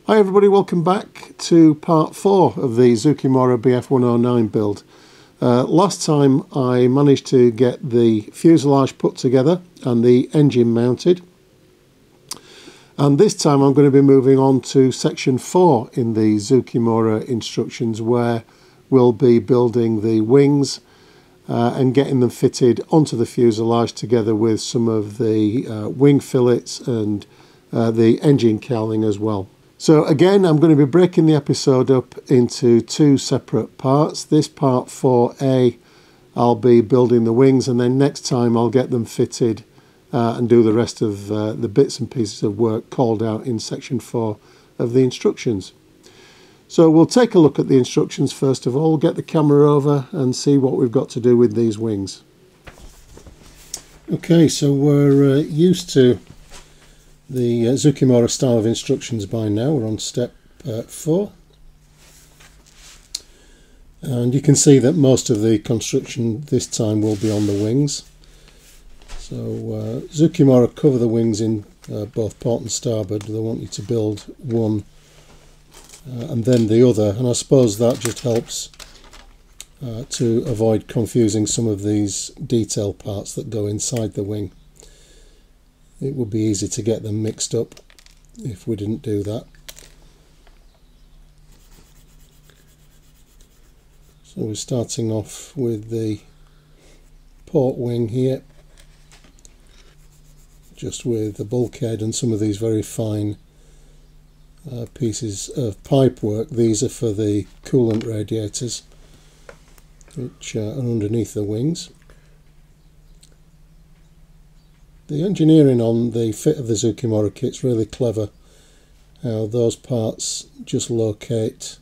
Hi everybody, welcome back to part 4 of the Zoukei Mura Bf109 build. Last time I managed to get the fuselage put together and the engine mounted, and this time I'm going to be moving on to section 4 in the Zoukei Mura instructions, where we'll be building the wings and getting them fitted onto the fuselage together with some of the wing fillets and the engine cowling as well. So again, I'm going to be breaking the episode up into 2 separate parts. This part 4A, I'll be building the wings, and then next time I'll get them fitted and do the rest of the bits and pieces of work called out in section 4 of the instructions. So we'll take a look at the instructions first of all, get the camera over and see what we've got to do with these wings. Okay, so we're used to the Zoukei Mura style of instructions by now. We're on step 4, and you can see that most of the construction this time will be on the wings. So Zoukei Mura cover the wings in both port and starboard. They want you to build one and then the other, and I suppose that just helps to avoid confusing some of these detail parts that go inside the wing. It would be easy to get them mixed up if we didn't do that. So we're starting off with the port wing here, just with the bulkhead and some of these very fine pieces of pipe work. These are for the coolant radiators, which are underneath the wings. The engineering on the fit of the Zoukei Mura kit's really clever. How those parts just locate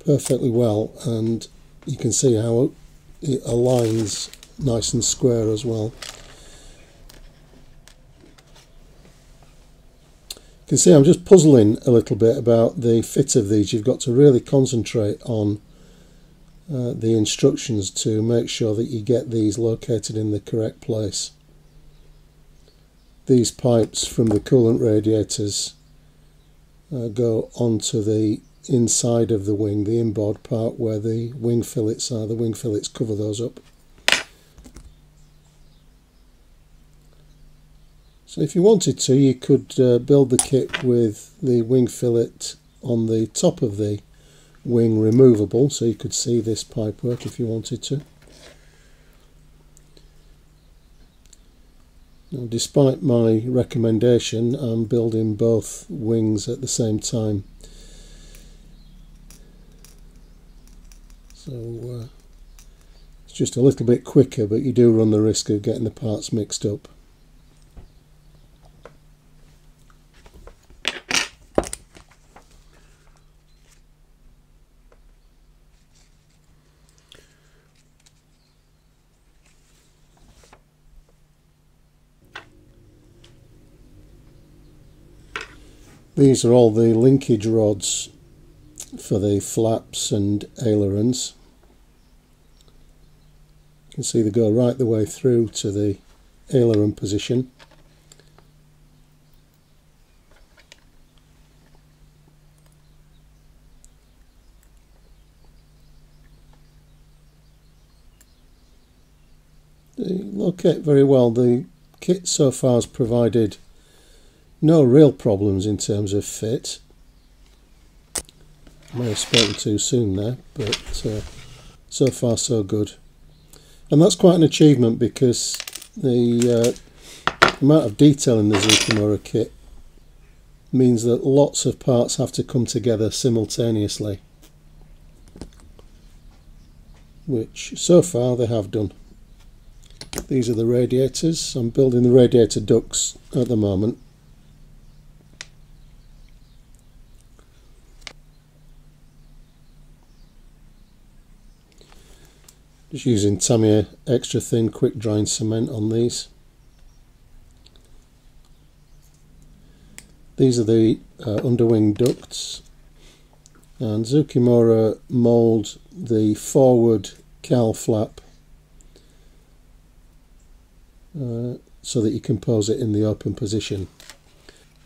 perfectly well, and you can see how it aligns nice and square as well. You can see I'm just puzzling a little bit about the fit of these. You've got to really concentrate on the instructions to make sure that you get these located in the correct place. These pipes from the coolant radiators go onto the inside of the wing, the inboard part where the wing fillets are. The wing fillets cover those up. So if you wanted to, you could build the kit with the wing fillet on the top of the wing removable, so you could see this pipe work if you wanted to. Now, despite my recommendation, I'm building both wings at the same time. So it's just a little bit quicker, but you do run the risk of getting the parts mixed up. These are all the linkage rods for the flaps and ailerons. You can see they go right the way through to the aileron position. They locate very well. The kit so far has provided no real problems in terms of fit. I may have spoken too soon there, but so far so good. And that's quite an achievement, because the amount of detail in the Zoukei Mura kit means that lots of parts have to come together simultaneously, which so far they have done. These are the radiators. I'm building the radiator ducts at the moment. Just using Tamiya extra thin quick drying cement on these. These are the underwing ducts, and Zoukei Mura mould the forward cowl flap so that you can pose it in the open position.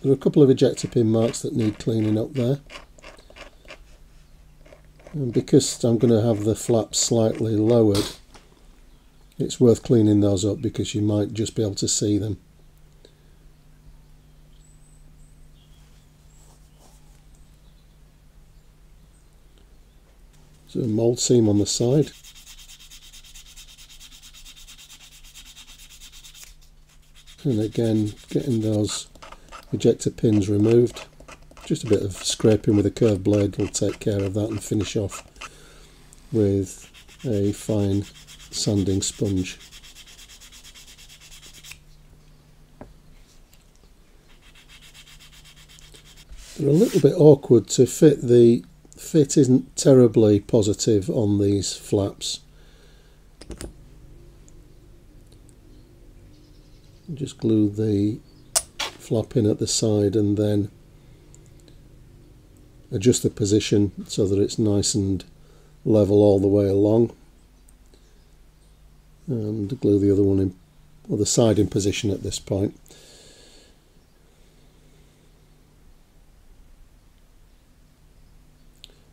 There are a couple of ejector pin marks that need cleaning up there. And because I'm going to have the flaps slightly lowered, it's worth cleaning those up because you might just be able to see them. So a mould seam on the side. And again, getting those ejector pins removed. Just a bit of scraping with a curved blade will take care of that, and finish off with a fine sanding sponge. They're a little bit awkward to fit. The fit isn't terribly positive on these flaps. Just glue the flap in at the side and then adjust the position so that it's nice and level all the way along, and glue the other one in, or the side in position at this point.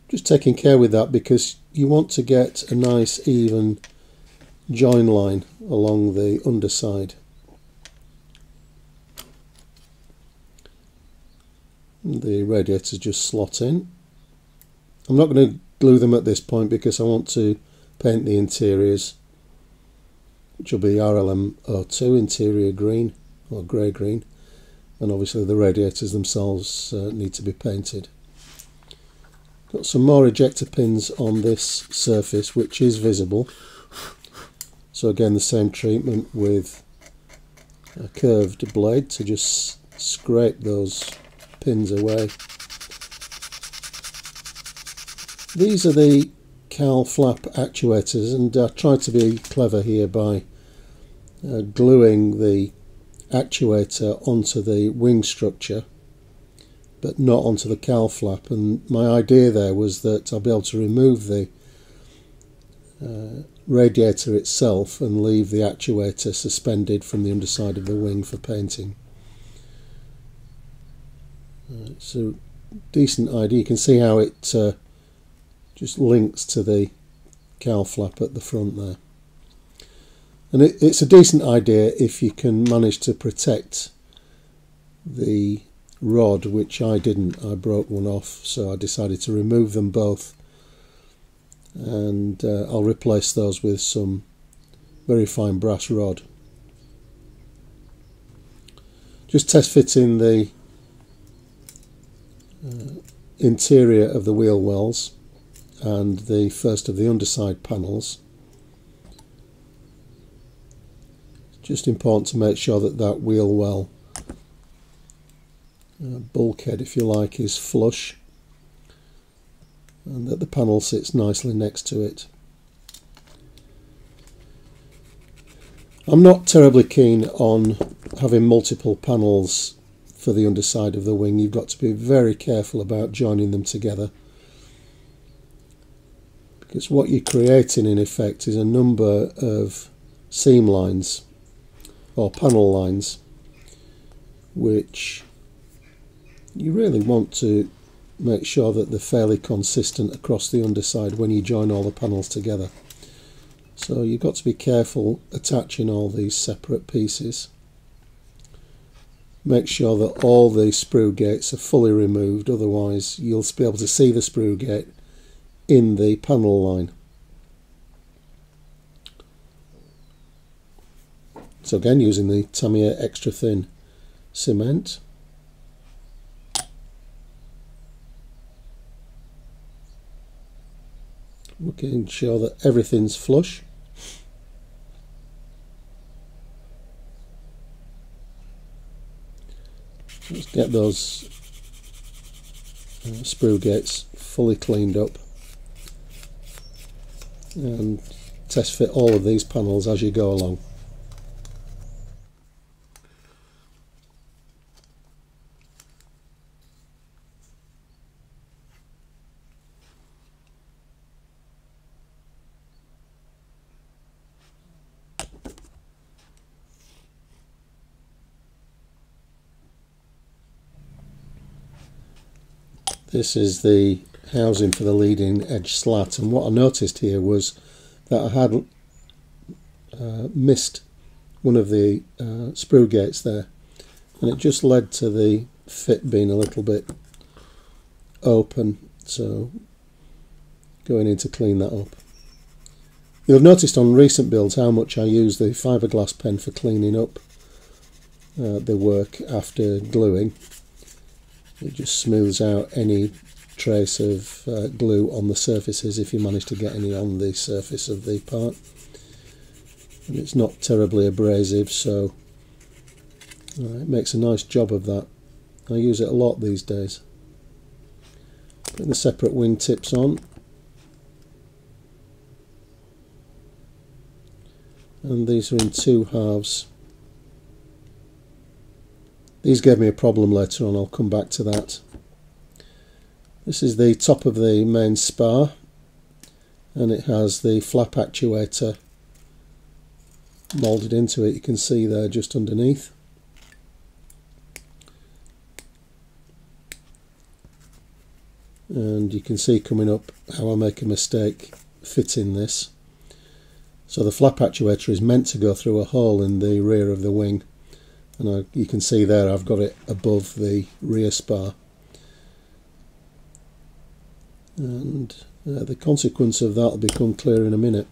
Just taking care with that because you want to get a nice even join line along the underside. The radiators just slot in. I'm not going to glue them at this point because I want to paint the interiors, which will be RLM02 interior green or grey green, and obviously the radiators themselves need to be painted. Got some more ejector pins on this surface which is visible, so again the same treatment with a curved blade to just scrape those pins away. These are the cowl flap actuators, and I tried to be clever here by gluing the actuator onto the wing structure but not onto the cowl flap, and my idea there was that I'll be able to remove the radiator itself and leave the actuator suspended from the underside of the wing for painting. It's a decent idea. You can see how it just links to the cowl flap at the front there. And it's a decent idea if you can manage to protect the rod, which I didn't. I broke one off, so I decided to remove them both, and I'll replace those with some very fine brass rod. Just test fitting the interior of the wheel wells and the first of the underside panels. Just important to make sure that that wheel well bulkhead, if you like, is flush and that the panel sits nicely next to it. I'm not terribly keen on having multiple panels for the underside of the wing. You've got to be very careful about joining them together, because what you're creating in effect is a number of seam lines or panel lines which you really want to make sure that they're fairly consistent across the underside when you join all the panels together. So you've got to be careful attaching all these separate pieces. Make sure that all the sprue gates are fully removed, otherwise you'll be able to see the sprue gate in the panel line. So again, using the Tamiya extra thin cement. Making sure that everything's flush. Let's get those sprue gates fully cleaned up and test fit all of these panels as you go along. This is the housing for the leading edge slat, and what I noticed here was that I had missed one of the sprue gates there, and it just led to the fit being a little bit open, so going in to clean that up. You'll have noticed on recent builds how much I use the fiberglass pen for cleaning up the work after gluing. It just smooths out any trace of glue on the surfaces if you manage to get any on the surface of the part. And it's not terribly abrasive, so it makes a nice job of that. I use it a lot these days. Putting the separate wing tips on. And these are in two halves. These gave me a problem later on, I'll come back to that. This is the top of the main spar, and it has the flap actuator moulded into it. You can see there just underneath. And you can see coming up how I make a mistake fitting this. So the flap actuator is meant to go through a hole in the rear of the wing, and you can see there I've got it above the rear spar. And the consequence of that will become clear in a minute.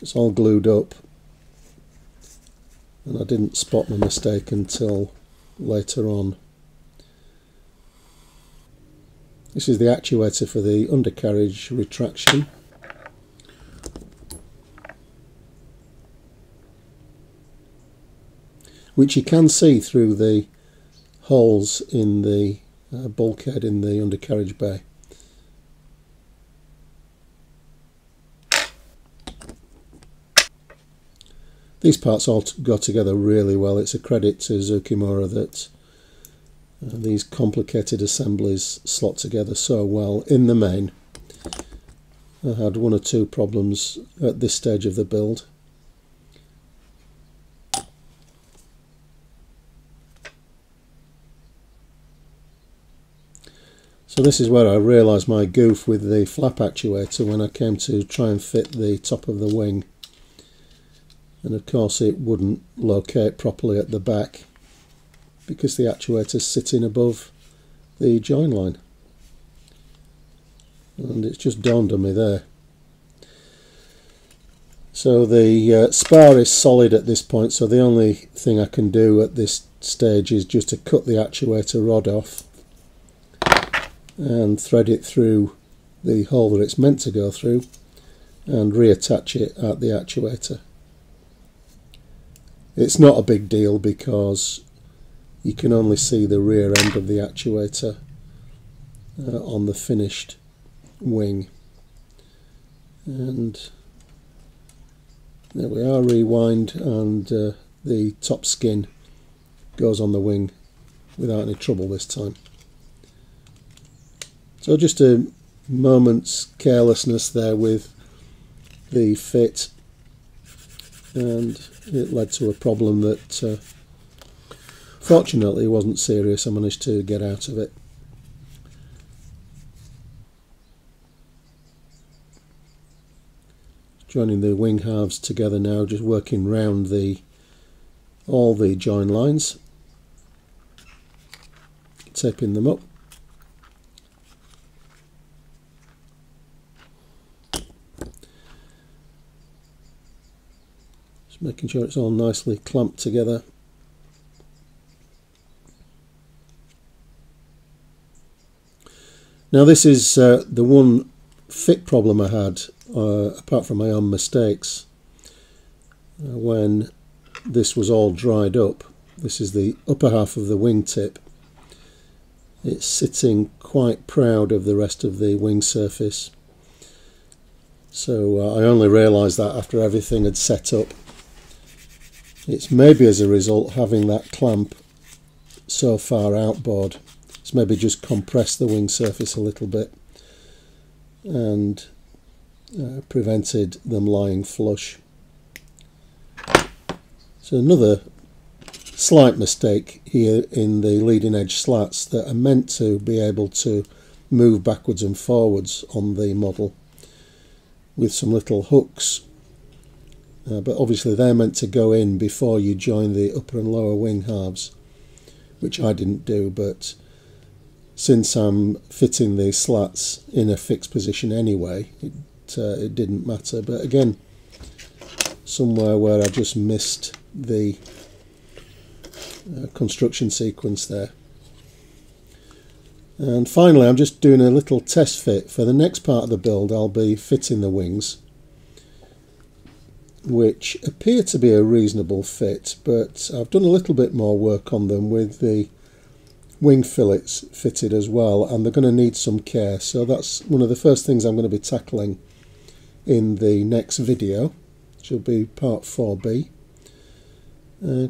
It's all glued up, and I didn't spot my mistake until later on. This is the actuator for the undercarriage retraction. Which you can see through the holes in the bulkhead in the undercarriage bay. These parts all go together really well. It's a credit to Zoukei Mura that these complicated assemblies slot together so well. In the main, I had one or two problems at this stage of the build. So this is where I realised my goof with the flap actuator when I came to try and fit the top of the wing. And of course it wouldn't locate properly at the back because the actuator's sitting above the join line. And it's just dawned on me there. So the spar is solid at this point, so the only thing I can do at this stage is just to cut the actuator rod off and thread it through the hole that it's meant to go through and reattach it at the actuator. It's not a big deal because you can only see the rear end of the actuator on the finished wing. And there we are, rewind, and the top skin goes on the wing without any trouble this time. So just a moment's carelessness there with the fit, and it led to a problem that fortunately wasn't serious. I managed to get out of it. Joining the wing halves together now, just working round all the join lines, taping them up. Making sure it's all nicely clamped together. Now this is the one fit problem I had, apart from my own mistakes, when this was all dried up. This is the upper half of the wingtip. It's sitting quite proud of the rest of the wing surface. So I only realised that after everything had set up. It's maybe as a result having that clamp so far outboard. It's maybe just compressed the wing surface a little bit and prevented them lying flush. So another slight mistake here in the leading edge slats that are meant to be able to move backwards and forwards on the model with some little hooks, but obviously they're meant to go in before you join the upper and lower wing halves, which I didn't do, but since I'm fitting the slats in a fixed position anyway, it didn't matter. But again, somewhere where I just missed the construction sequence there. And finally, I'm just doing a little test fit. For the next part of the build, I'll be fitting the wings, which appear to be a reasonable fit, but I've done a little bit more work on them with the wing fillets fitted as well, and they're going to need some care. So that's one of the first things I'm going to be tackling in the next video, which will be part 4B,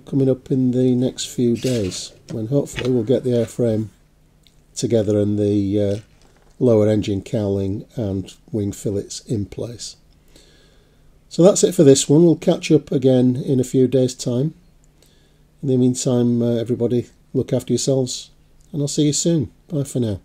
coming up in the next few days, when hopefully we'll get the airframe together and the lower engine cowling and wing fillets in place. So that's it for this one. We'll catch up again in a few days' time. In the meantime, everybody, look after yourselves, and I'll see you soon. Bye for now.